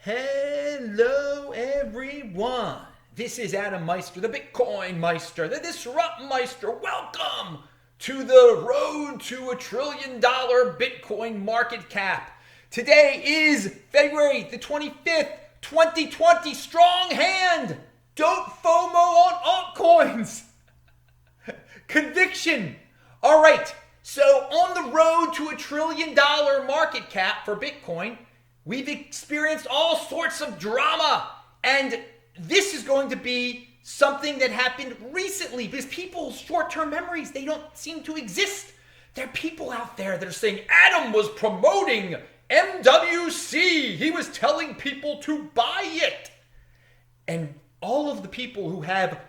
Hello, everyone. This is Adam Meister, the Bitcoin Meister, the Disrupt Meister. Welcome to the road to $1 trillion Bitcoin market cap. Today is February the 25th, 2020. Strong hand. Don't FOMO on altcoins. Conviction. All right. So on the road to $1 trillion market cap for Bitcoin, we've experienced all sorts of drama, and this is going to be something that happened recently because people's short-term memories, they don't seem to exist. There are people out there that are saying Adam was promoting MWC. He was telling people to buy it. And all of the people who have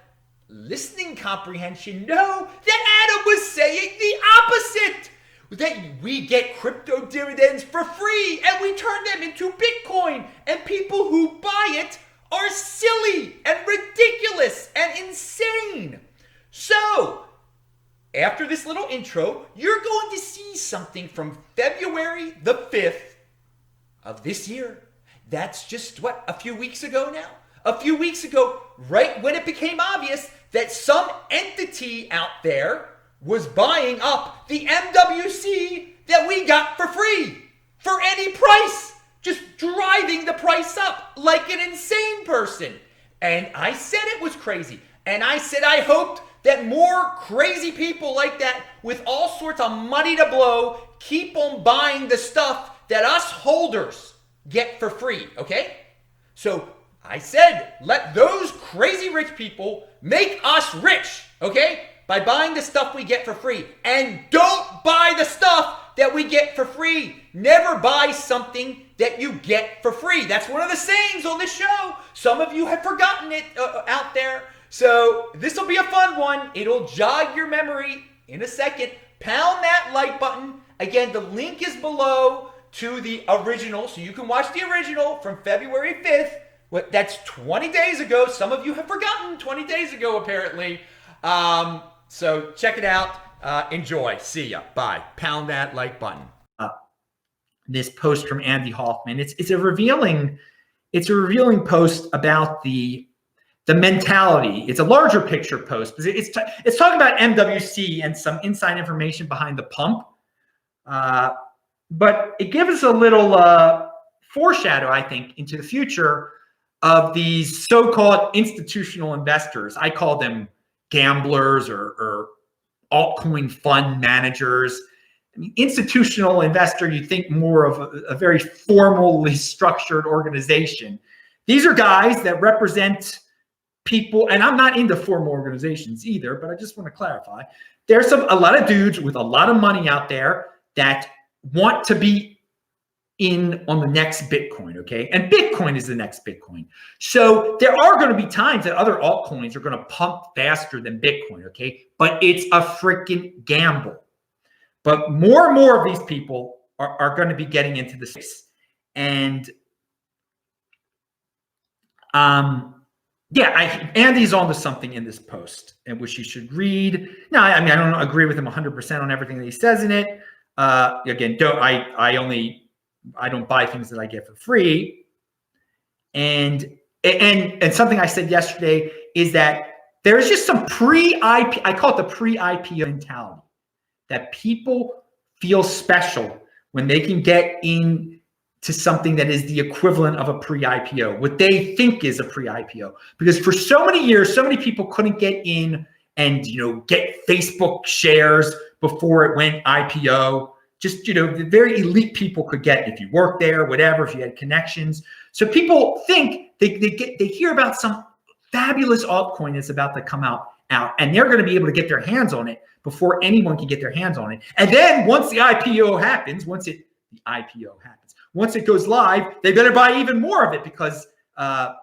listening comprehension know that Adam was saying the opposite. That we get crypto dividends for free and we turn them into Bitcoin, and people who buy it are silly and ridiculous and insane. So, after this little intro, you're going to see something from February the 5th of this year. That's just, a few weeks ago now? A few weeks ago, right when it became obvious that some entity out there was buying up the MWC that we got for free for any price, just driving the price up like an insane person. And I said it was crazy. And I said I hoped that more crazy people like that with all sorts of money to blow keep on buying the stuff that us holders get for free, okay? So I said, let those crazy rich people make us rich, okay? By buying the stuff we get for free. And don't buy the stuff that we get for free. Never buy something that you get for free. That's one of the sayings on this show. Some of you have forgotten it out there. So this will be a fun one. It'll jog your memory in a second. Pound that like button. Again, the link is below to the original. So you can watch the original from February 5th. That's 20 days ago. Some of you have forgotten 20 days ago, apparently. So check it out. Enjoy. See ya. Bye. Pound that like button. This post from Andy Hoffman. It's a revealing post about the mentality. It's a larger picture post. It's talking about MWC and some inside information behind the pump. But it gives us a little foreshadow, I think, into the future of these so-called institutional investors. I call them gamblers or altcoin fund managers. I mean, institutional investor, you think more of a very formally structured organization. These are guys that represent people, and I'm not into formal organizations either, but I just want to clarify. There's a lot of dudes with a lot of money out there that want to be in on the next Bitcoin, okay? And Bitcoin is the next Bitcoin. So there are going to be times that other altcoins are going to pump faster than Bitcoin, okay? But it's a freaking gamble. But more and more of these people are going to be getting into the space. And Andy's onto something in this post, and which you should read. No, I mean, I don't agree with him 100% on everything that he says in it. Again, I don't buy things that I get for free. And something I said yesterday is that there's just some I call it the pre-IPO mentality, that people feel special when they can get in to something that is the equivalent of a pre-IPO, what they think is a pre-IPO. Because for so many years, so many people couldn't get in and, get Facebook shares before it went IPO. Just, the very elite people could get if you worked there, whatever, if you had connections. So people think they hear about some fabulous altcoin that's about to come out, and they're going to be able to get their hands on it before anyone can get their hands on it. And then once the IPO happens, once it goes live, they better buy even more of it because, they're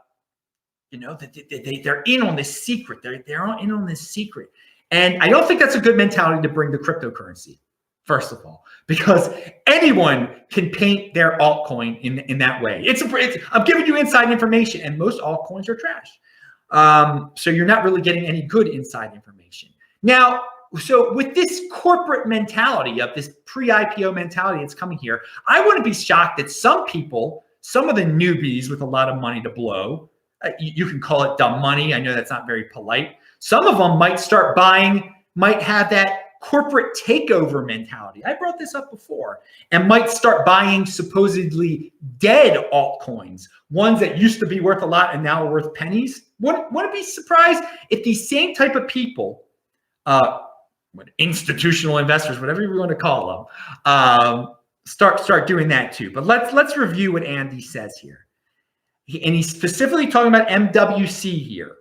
in on this secret. They're in on this secret. And I don't think that's a good mentality to bring to cryptocurrency. First of all, because anyone can paint their altcoin in that way. I'm giving you inside information, and most altcoins are trash. So you're not really getting any good inside information. Now, so with this corporate mentality of this pre-IPO mentality that's coming here, I wouldn't be shocked that some people some of the newbies with a lot of money to blow. You can call it dumb money. I know that's not very polite. Some of them might start buying, might have that corporate takeover mentality. I brought this up before, and might start buying supposedly dead altcoins, ones that used to be worth a lot and now are worth pennies. Wouldn't be surprised if these same type of people, institutional investors, whatever you want to call them, start doing that too. But let's review what Andy says here. And he's specifically talking about MWC here.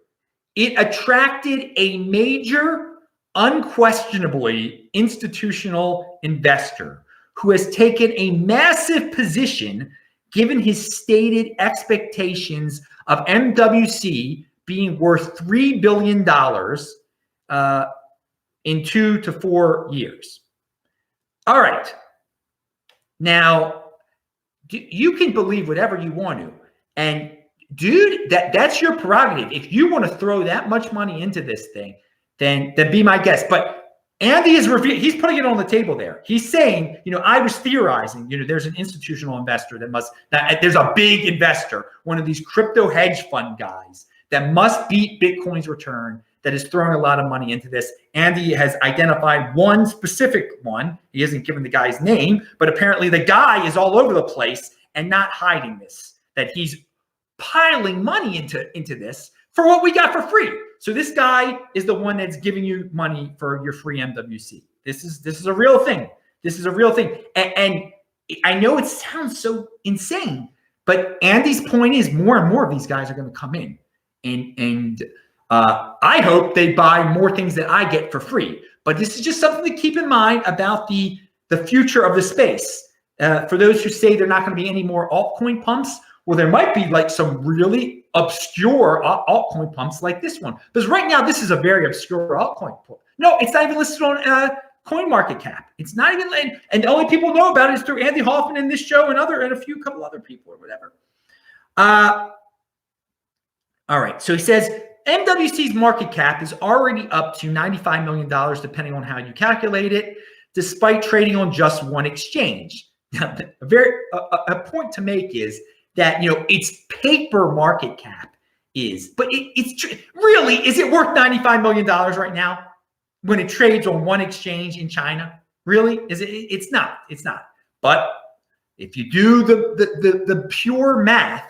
It attracted a major, unquestionably institutional investor who has taken a massive position given his stated expectations of MWC being worth $3 billion in 2 to 4 years. All right. Now, you can believe whatever you want to. And dude, that's your prerogative. If you want to throw that much money into this thing, then be my guest. But Andy is he's putting it on the table there. He's saying, I was theorizing, there's an institutional investor there's a big investor, one of these crypto hedge fund guys that must beat Bitcoin's return, that is throwing a lot of money into this. Andy has identified one specific one. He hasn't given the guy's name, but apparently the guy is all over the place and not hiding this, that he's piling money into this for what we got for free. So this guy is the one that's giving you money for your free MWC. This is a real thing. This is a real thing. And I know it sounds so insane, but Andy's point is more and more of these guys are going to come in. And I hope they buy more things that I get for free. But this is just something to keep in mind about the future of the space. For those who say there are not going to be any more altcoin pumps, well, there might be like some really obscure altcoin pumps like this one. Because right now, this is a very obscure altcoin pump. No, it's not even listed on CoinMarketCap. It's not even, and the only people know about it is through Andy Hoffman in this show and a couple other people or whatever. All right, so he says MWC's market cap is already up to $95 million, depending on how you calculate it, despite trading on just one exchange. Now, a point to make is that its paper market cap is, but really, is it worth $95 million right now when it trades on one exchange in China? Really, is it? It's not. It's not. But if you do the pure math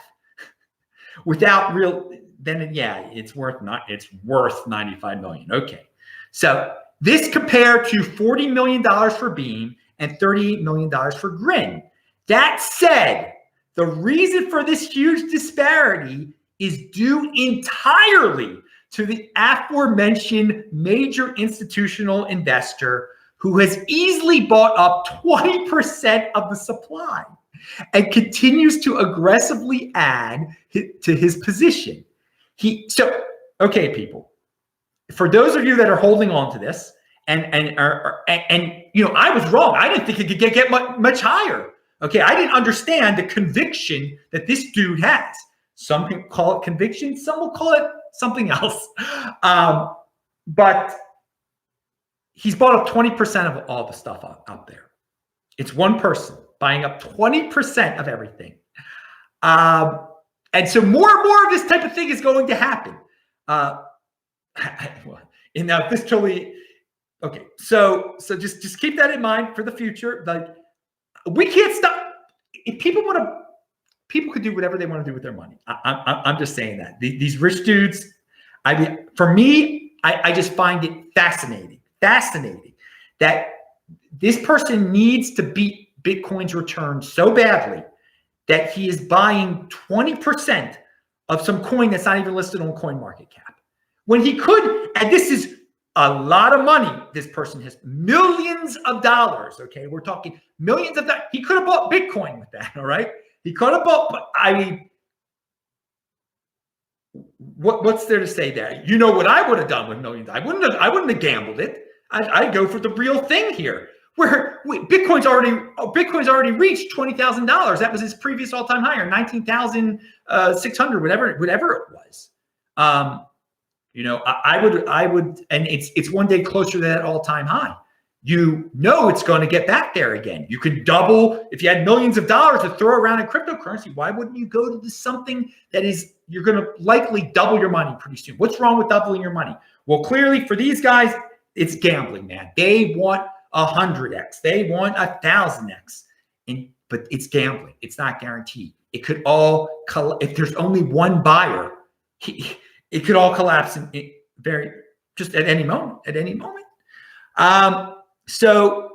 without real, then yeah, it's worth $95 million. Okay, so this compared to $40 million for Beam and $38 million for Grin. That said, the reason for this huge disparity is due entirely to the aforementioned major institutional investor who has easily bought up 20% of the supply and continues to aggressively add to his position. Okay, people, for those of you that are holding on to this, and I was wrong. I didn't think it could get much higher. Okay, I didn't understand the conviction that this dude has. Some can call it conviction. Some will call it something else. But he's bought up 20% of all the stuff out there. It's one person buying up 20% of everything. And so more and more of this type of thing is going to happen. And now this totally, okay. So just keep that in mind for the future. Like, we can't stop. If people want to, people could do whatever they want to do with their money. I'm just saying that these rich dudes. I mean, for me, I just find it fascinating that this person needs to beat Bitcoin's return so badly that he is buying 20% of some coin that's not even listed on CoinMarketCap, when he could. And this is a lot of money. This person has millions of dollars. Okay, we're talking millions of dollars. He could have bought Bitcoin with that. All right, he could have bought. But I mean, what's there to say there? You know what I would have done with millions? I wouldn't have gambled it. I'd go for the real thing here. Where Bitcoin's already reached $20,000. That was his previous all-time high, or 19,600, whatever it was. I would, and it's one day closer to that all-time high. you know it's going to get back there again. You could double. If you had millions of dollars to throw around in cryptocurrency, why wouldn't you go to something that is, you're going to likely double your money pretty soon? What's wrong with doubling your money? Well, clearly for these guys, it's gambling, man. They want 100x. They want 1,000x. But it's gambling. It's not guaranteed. It could all, if there's only one buyer, it could all collapse just at any moment. So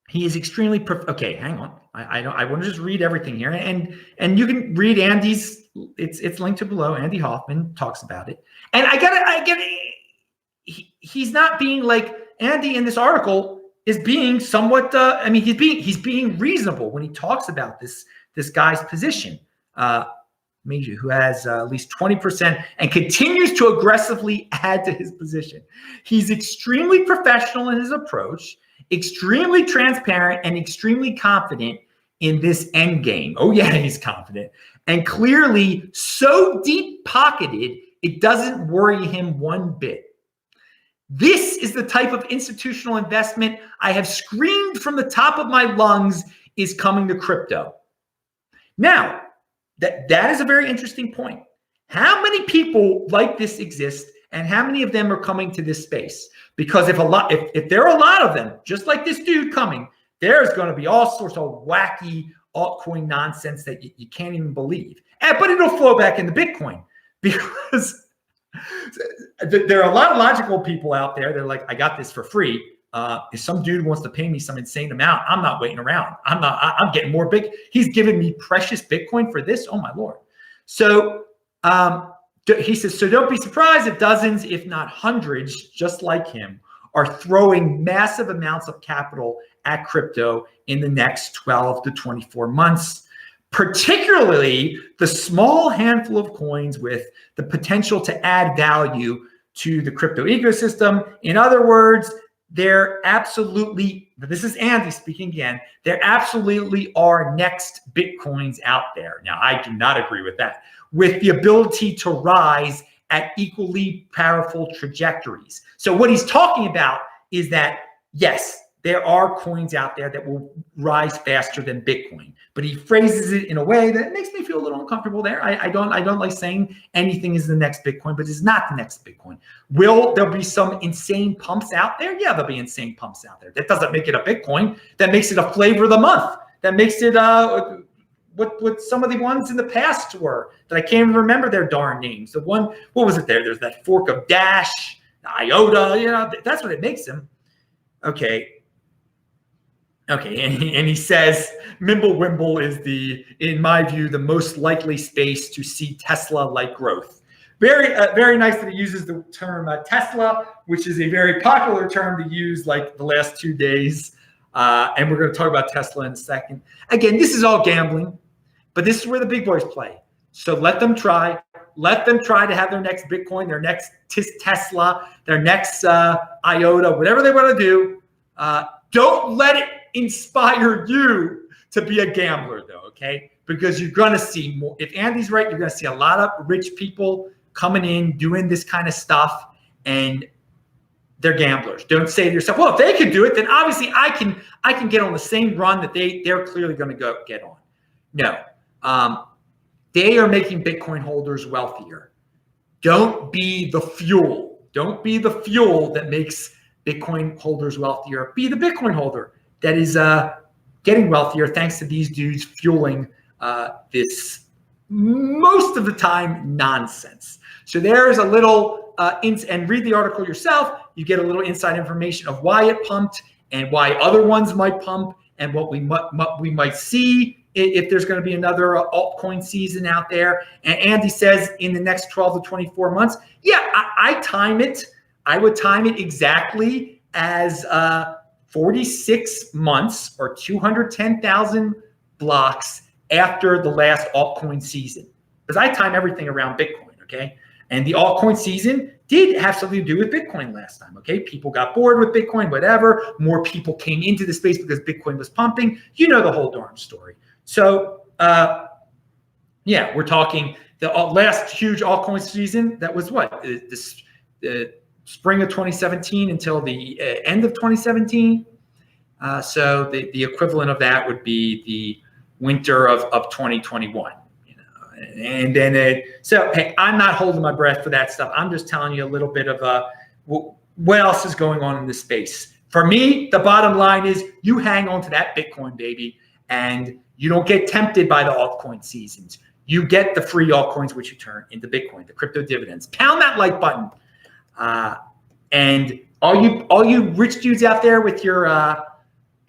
he is extremely okay. Hang on, I want to just read everything here, and you can read Andy's. It's linked to below. Andy Hoffman talks about it, and I get it. He's not being like Andy in this article is being somewhat. I mean, he's being reasonable when he talks about this guy's position. Major, who has at least 20% and continues to aggressively add to his position. He's extremely professional in his approach, extremely transparent, and extremely confident in this end game. Oh yeah, he's confident. And clearly so deep-pocketed, it doesn't worry him one bit. This is the type of institutional investment I have screamed from the top of my lungs is coming to crypto. Now, that is a very interesting point. How many people like this exist, and how many of them are coming to this space? Because if there are a lot of them, just like this dude coming, there's going to be all sorts of wacky altcoin nonsense that you can't even believe. But it'll flow back into Bitcoin because there are a lot of logical people out there. They're like, I got this for free. If some dude wants to pay me some insane amount, I'm not waiting around. I'm getting more big. He's giving me precious Bitcoin for this. Oh my Lord. So he says, so don't be surprised if dozens, if not hundreds, just like him, are throwing massive amounts of capital at crypto in the next 12 to 24 months, particularly the small handful of coins with the potential to add value to the crypto ecosystem. In other words, there absolutely, this is Andy speaking again, there absolutely are next Bitcoins out there. Now, I do not agree with that, with the ability to rise at equally powerful trajectories. So what he's talking about is that, yes, there are coins out there that will rise faster than Bitcoin, but he phrases it in a way that makes me feel a little uncomfortable there. I don't like saying anything is the next Bitcoin, but it's not the next Bitcoin. Will there be some insane pumps out there? Yeah, there'll be insane pumps out there. That doesn't make it a Bitcoin. That makes it a flavor of the month. That makes it what some of the ones in the past were that I can't even remember their darn names. The one, what was it there? There's that fork of Dash, IOTA, that's what it makes them. Okay, and he says Mimblewimble is in my view, the most likely space to see Tesla-like growth. Very nice that he uses the term Tesla, which is a very popular term to use like the last 2 days. And we're going to talk about Tesla in a second. Again, this is all gambling, but this is where the big boys play. So let them try. Let them try to have their next Bitcoin, their next Tesla, their next IOTA, whatever they want to do. Don't let it inspire you to be a gambler, though, okay? Because you're going to see more. If Andy's right, you're going to see a lot of rich people coming in, doing this kind of stuff, and they're gamblers. Don't say to yourself, well, if they can do it, then obviously I can get on the same run that they're clearly going to go get on. No. They are making Bitcoin holders wealthier. Don't be the fuel. Don't be the fuel that makes Bitcoin holders wealthier. Be the Bitcoin holder that is getting wealthier thanks to these dudes fueling this most of the time nonsense. So there's a little and read the article yourself. You get a little inside information of why it pumped and why other ones might pump and what we might see if there's going to be another altcoin season out there. And Andy says in the next 12 to 24 months, yeah, I time it. I would time it exactly as 46 months or 210,000 blocks after the last altcoin season. Because I time everything around Bitcoin, okay? And the altcoin season did have something to do with Bitcoin last time, okay? People got bored with Bitcoin, whatever. More people came into the space because Bitcoin was pumping. You know the whole darn story. So, yeah, we're talking the last huge altcoin season. That was what? spring of 2017 until the end of 2017. So the equivalent of that would be the winter of 2021. And then so hey, I'm not holding my breath for that stuff. I'm just telling you a little bit of what else is going on in this space. For me, the bottom line is you hang on to that Bitcoin, baby, and you don't get tempted by the altcoin seasons. You get the free altcoins, which you turn into Bitcoin, the crypto dividends. Pound that like button. And all you rich dudes out there with your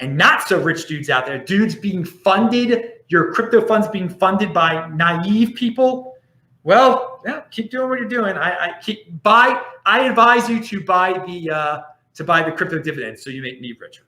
and not so rich dudes out there, dudes being funded, your crypto funds being funded by naive people. Well, yeah, keep doing what you're doing. I advise you to buy the crypto dividends so you make me richer.